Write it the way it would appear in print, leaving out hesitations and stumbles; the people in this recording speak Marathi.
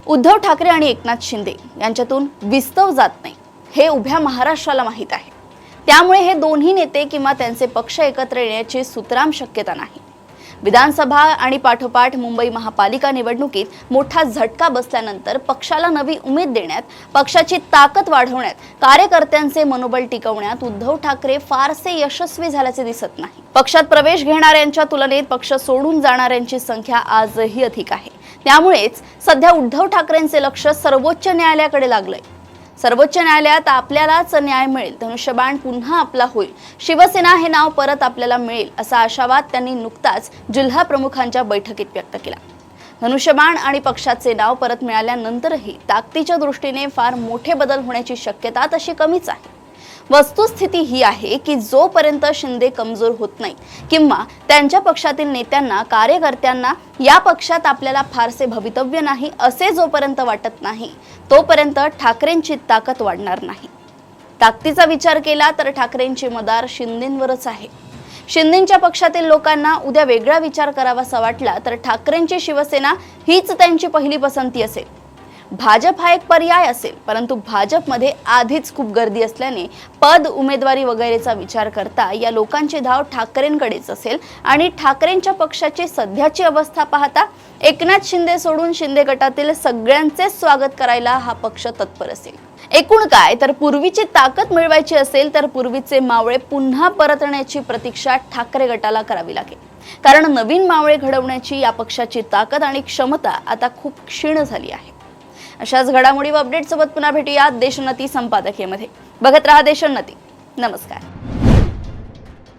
उद्धव ठाकरे आणि एकनाथ शिंदे यांच्यातून विस्तव जात नाही हे उभ्या महाराष्ट्राला माहीत आहे। त्यामुळे हे दोन्ही नेते किंवा त्यांचे पक्ष एकत्र येण्याची सुतराम शक्यता नाही। विधानसभा आणि पाठोपाठ मुंबई महापालिका निवडणुकीत मोठा झटका बसल्यानंतर पक्षाला नवी उमेद देण्यात, पक्षाची ताकद वाढवण्यात, कार्यकर्त्यांचे मनोबल टिकवण्यात उद्धव ठाकरे फारसे यशस्वी झाल्याचे दिसत नाही। पक्षात प्रवेश घेणाऱ्यांच्या तुलनेत पक्ष सोडून जाणाऱ्यांची संख्या आजही अधिक आहे। त्यामुळेच सध्या उद्धव ठाकरेंचे लक्ष सर्वोच्च न्यायालयाकडे लागलंय। सर्वोच्च न्यायालयात आपल्यालाच न्याय मिळेल, धनुष्यबाण पुन्हा आपला होईल, शिवसेना हे नाव परत आपल्याला मिळेल असा आशावाद त्यांनी नुकताच जिल्हा प्रमुखांच्या बैठकीत व्यक्त केला। धनुष्यबाण आणि पक्षाचे नाव परत मिळाल्यानंतरही ताकदीच्या दृष्टीने फार मोठे बदल होण्याची शक्यता तशी कमीच आहे। वस्तुस्थिती ही आहे की जोपर्यंत शिंदे कमजोर होत नाही किंवा त्यांच्या पक्षातील नेत्यांना, कार्यकर्त्यांना या पक्षात आपल्याला फारसे भवितव्य नाही असे जोपर्यंत वाटत नाही, तोपर्यंत ठाकरेंची ताकद वाढणार नाही। ताकदीचा विचार केला तर ठाकरेंची मदार शिंदेंवरच आहे। शिंदेंच्या पक्षातील लोकांना उद्या वेगळा विचार करावासा वाटला तर ठाकरेंची शिवसेना हीच त्यांची पहिली पसंती असेल। भाजप हा एक पर्याय असेल, परंतु भाजपमध्ये आधीच खूप गर्दी असल्याने पद, उमेदवारी वगैरेचा विचार करता या लोकांची धाव ठाकरेंकडेच असेल आणि ठाकरेंच्या पक्षाची सध्याची अवस्था पाहता एकनाथ शिंदे सोडून शिंदे गटातील सगळ्यांचे स्वागत करायला हा पक्ष तत्पर असेल। एकूण काय तर पूर्वीची ताकद मिळवायची असेल तर पूर्वीचे मावळे पुन्हा परतण्याची प्रतीक्षा ठाकरे गटाला करावी लागेल, कारण नवीन मावळे घडवण्याची या पक्षाची ताकद आणि क्षमता आता खूप क्षीण झाली आहे। अशाच घडामोडी व अपडेट सोबत पुन्हा भेटूया देशोन्नती संपादकीयमध्ये। बघत रहा देशोन्नती। नमस्कार।